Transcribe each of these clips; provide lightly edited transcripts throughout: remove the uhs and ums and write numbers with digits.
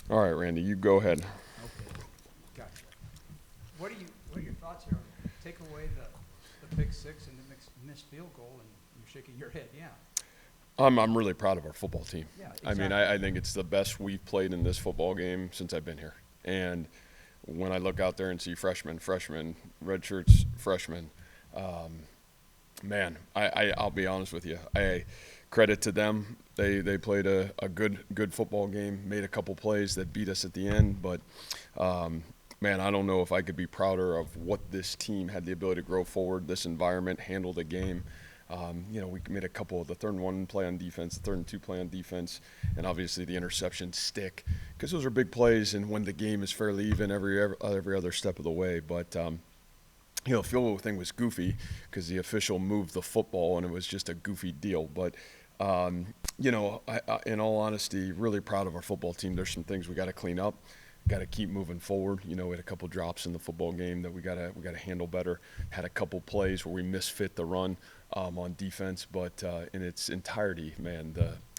All right, Randy, you go ahead. Okay, gotcha. What are your thoughts here? Take away the pick six and the missed field goal, and you're shaking your head. Yeah, I'm really proud of our football team. yeah, I mean, exactly. I think it's the best we've played in this football game since I've been here. And when I look out there and see freshmen, red shirts, freshmen, um, man, I'll be honest with you. I credit to them. They played a good football game, made a couple plays that beat us at the end, but um, man, I don't know if I could be prouder of what this team had the ability to grow forward, this environment, handle the game. We made a couple of the third and one play on defense, the third and two play on defense, and obviously the interception stick because those are big plays. And when the game is fairly even every other step of the way, but field goal thing was goofy because the official moved the football and it was just a goofy deal. But in all honesty, really proud of our football team. There's some things we got to clean up. Got to keep moving forward. We had a couple drops in the football game that we got to handle better. Had a couple plays where we misfit the run on defense, but in its entirety, man,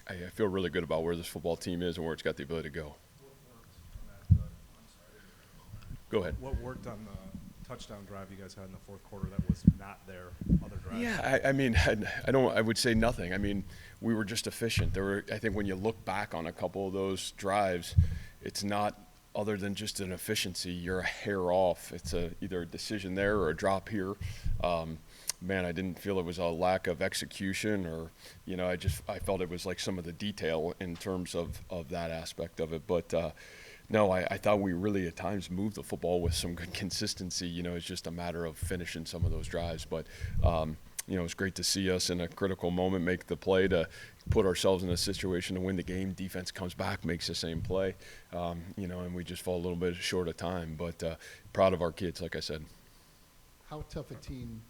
I feel really good about where this football team is and where it's got the ability to go. What worked on that? I'm sorry, I didn't mean to interrupt there. Go ahead. What worked on the touchdown drive you guys had in the fourth quarter that was not there other drives? Yeah, I mean, I don't. I would say nothing. I mean, we were just efficient. I think, when you look back on a couple of those drives, it's not other than just an efficiency. You're a hair off. It's either a decision there or a drop here. Man, I didn't feel it was a lack of execution, or I felt it was like some of the detail in terms of that aspect of it. But no, I thought we really at times moved the football with some good consistency. It's just a matter of finishing some of those drives. But it's great to see us in a critical moment make the play to put ourselves in a situation to win the game. Defense comes back, makes the same play, and we just fall a little bit short of time. But proud of our kids, like I said. How tough a team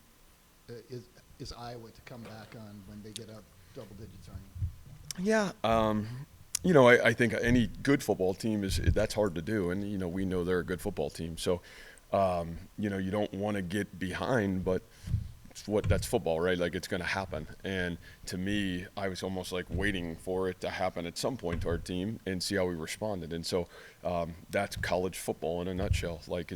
is Iowa to come back on when they get up double digits on you? Yeah, I think any good football team that's hard to do, and we know they're a good football team. So, you don't want to get behind, but that's football, right? Like, it's going to happen. And to me, I was almost like waiting for it to happen at some point to our team and see how we responded. And so that's college football in a nutshell. Like,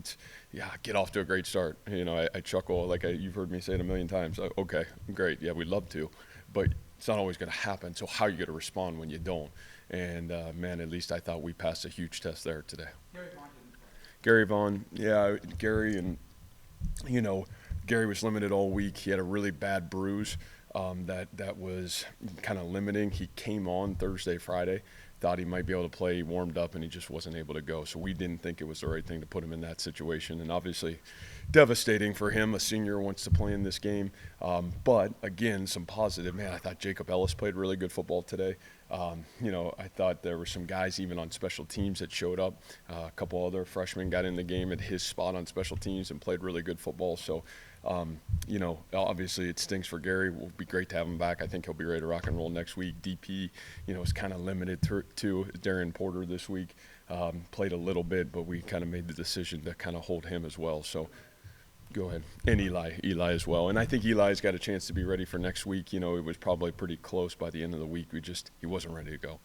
get off to a great start. I chuckle, like you've heard me say it a million times. Okay, great. Yeah, we'd love to, but it's not always going to happen. So how are you going to respond when you don't? And man, at least I thought we passed a huge test there today. Gary Vaughn didn't play. Gary Vaughn, yeah, Gary, and Gary was limited all week. He had a really bad bruise that was kind of limiting. He came on Thursday, Friday, thought he might be able to play. He warmed up, and he just wasn't able to go. So we didn't think it was the right thing to put him in that situation. And obviously, devastating for him. A senior wants to play in this game. But, again, some positive. Man, I thought Jacob Ellis played really good football today. I thought there were some guys even on special teams that showed up. A couple other freshmen got in the game at his spot on special teams and played really good football. So, obviously it stinks for Gary. It will be great to have him back. I think he'll be ready to rock and roll next week. DP, is kind of limited to Darren Porter this week. Played a little bit, but we kind of made the decision to kind of hold him as well. So go ahead. And Eli as well. And I think Eli's got a chance to be ready for next week. It was probably pretty close by the end of the week. He wasn't ready to go.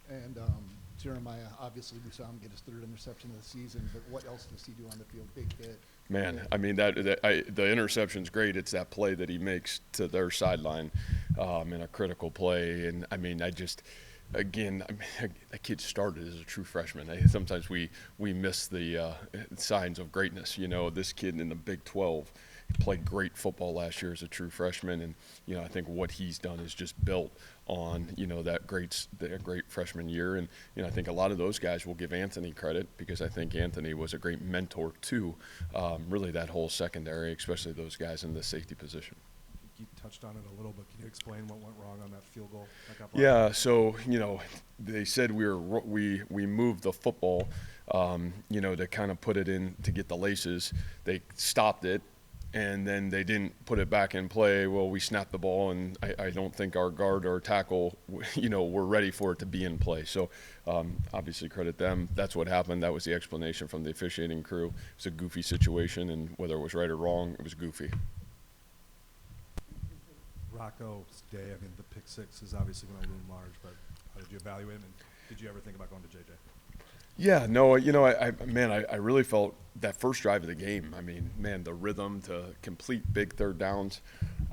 And Jeremiah, obviously we saw him get his third interception of the season, but what else does he do on the field? Big hit. Man, I mean, the interception's great. It's that play that he makes to their sideline in a critical play. And, I mean, again, that kid started as a true freshman. Sometimes we miss the signs of greatness. This kid in the Big 12 played great football last year as a true freshman. And, I think what he's done is just built on, that great freshman year. And, I think a lot of those guys will give Anthony credit because I think Anthony was a great mentor to really that whole secondary, especially those guys in the safety position. You touched on it a little bit. Can you explain what went wrong on that field goal? Yeah, so they said we moved the football, to kind of put it in to get the laces. They stopped it, and then they didn't put it back in play. Well, we snapped the ball, and I don't think our guard or tackle, were ready for it to be in play. So obviously credit them. That's what happened. That was the explanation from the officiating crew. It's a goofy situation, and whether it was right or wrong, it was goofy. Rocco's day, I mean, the pick six is obviously going to loom large, but how did you evaluate him, and did you ever think about going to JJ? Yeah, no, I really felt that first drive of the game. I mean, man, the rhythm to complete big third downs.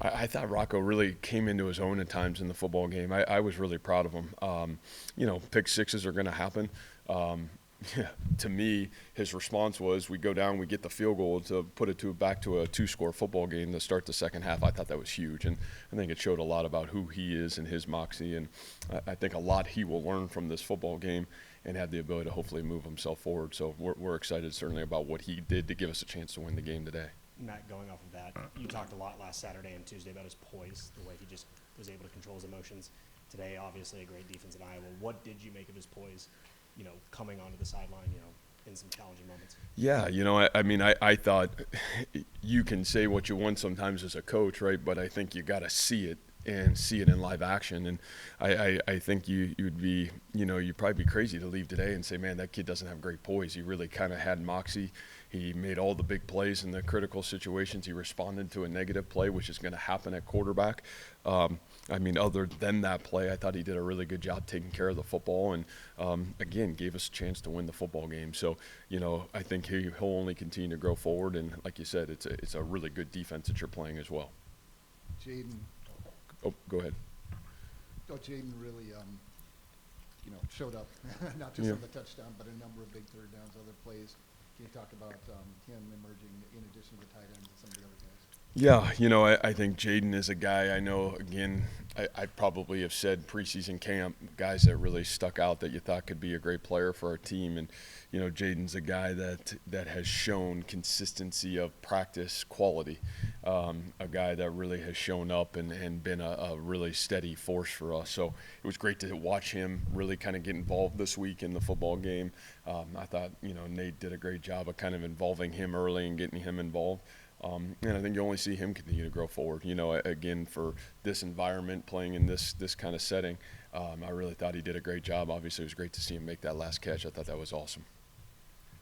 I thought Rocco really came into his own at times in the football game. I was really proud of him. Pick sixes are going to happen. Um, yeah, to me, his response was we go down, we get the field goal to put it back to a two-score football game to start the second half. I thought that was huge, and I think it showed a lot about who he is and his moxie, and I think a lot he will learn from this football game and have the ability to hopefully move himself forward. So we're excited certainly about what he did to give us a chance to win the game today. Matt, going off of that, you talked a lot last Saturday and Tuesday about his poise, the way he just was able to control his emotions. Today, obviously, a great defense in Iowa. What did you make of his poise, coming onto the sideline, in some challenging moments? Yeah, I thought you can say what you want sometimes as a coach, right? But I think you got to see it and see it in live action. And I think you'd be, you'd probably be crazy to leave today and say, man, that kid doesn't have great poise. He really kind of had moxie. He made all the big plays in the critical situations. He responded to a negative play, which is going to happen at quarterback. Other than that play, I thought he did a really good job taking care of the football and, again, gave us a chance to win the football game. So, I think he'll only continue to grow forward. And like you said, it's a really good defense that you're playing as well. Jaden. Oh, go ahead. Jaden really, showed up, not just on the touchdown, but a number of big third downs, other plays. Can you talk about him emerging in addition to the tight ends and some of the other guys? Yeah, I think Jaden is a guy I know, again, I probably have said preseason camp, guys that really stuck out that you thought could be a great player for our team. And, Jaden's a guy that has shown consistency of practice quality, a guy that really has shown up and been a really steady force for us. So it was great to watch him really kind of get involved this week in the football game. I thought, Nate did a great job of kind of involving him early and getting him involved. And I think you only see him continue to grow forward. Again, for this environment, playing in this kind of setting, I really thought he did a great job. Obviously, it was great to see him make that last catch. I thought that was awesome.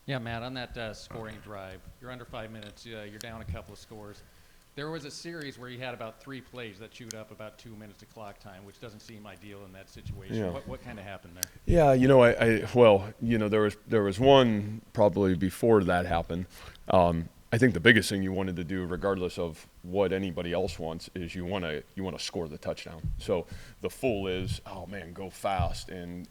Yeah, Matt, on that scoring drive, you're under 5 minutes, you're down a couple of scores. There was a series where you had about 3 plays that chewed up about 2 minutes of clock time, which doesn't seem ideal in that situation. Yeah. What kind of happened there? Yeah, there was one probably before that happened. I think the biggest thing you wanted to do, regardless of what anybody else wants, is you want to score the touchdown. So the fool is, oh man, go fast and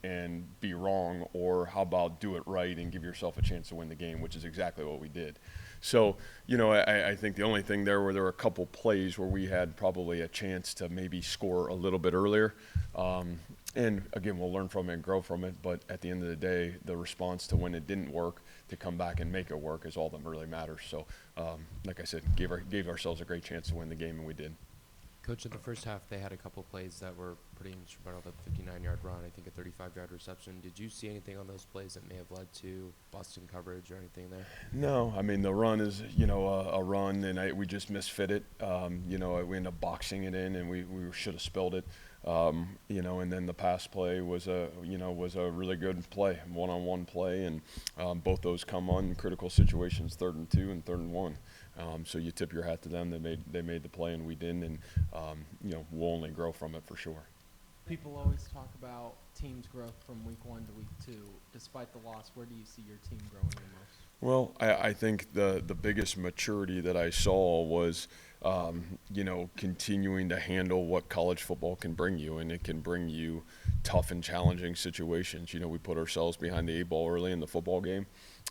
be wrong, or how about do it right and give yourself a chance to win the game, which is exactly what we did. So, I think the only thing there were a couple plays where we had probably a chance to maybe score a little bit earlier. And again, we'll learn from it and grow from it. But at the end of the day, the response to when it didn't work, to come back and make it work, is all that really matters. So, like I said, gave ourselves a great chance to win the game, and we did. Coach, in the first half, they had a couple plays that were pretty instrumental. The 59-yard run, I think a 35-yard reception. Did you see anything on those plays that may have led to busting coverage or anything there? No, the run is, a run, and we just misfit it. We ended up boxing it in, and we should have spilled it. And then the pass play was a really good play, one-on-one play, and both those come on critical situations, 3rd and 2 and 3rd and 1. So you tip your hat to them. They made the play, and we didn't, and we'll only grow from it for sure. People always talk about teams' growth from week 1 to week 2. Despite the loss, where do you see your team growing the most? Well, I think the biggest maturity that I saw was, continuing to handle what college football can bring you, and it can bring you tough and challenging situations. We put ourselves behind the 8 ball early in the football game,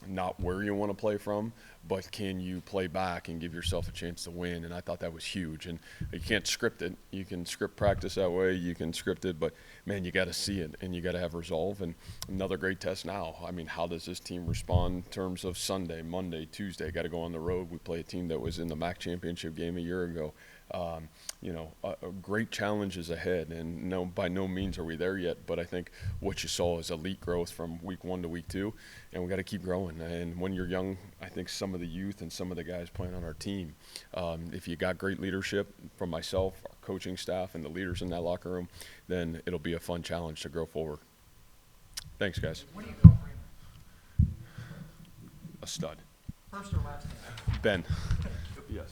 not where you want to play from, but can you play back and give yourself a chance to win? And I thought that was huge. And you can't script it. You can script practice that way. You can script it, but man, you got to see it and you got to have resolve. And another great test now. How does this team respond in terms of Sunday, Monday, Tuesday? Got to go on the road. We play a team that was in the MAC championship game a year ago. Great challenges ahead, and no, by no means are we there yet, but I think what you saw is elite growth from week 1 to week 2, and we got to keep growing. And when you're young, I think some of the youth and some of the guys playing on our team, if you got great leadership from myself, our coaching staff, and the leaders in that locker room, then it'll be a fun challenge to grow forward. Thanks, guys. What do you call Raymond? A stud. First or last name? Ben. Yes.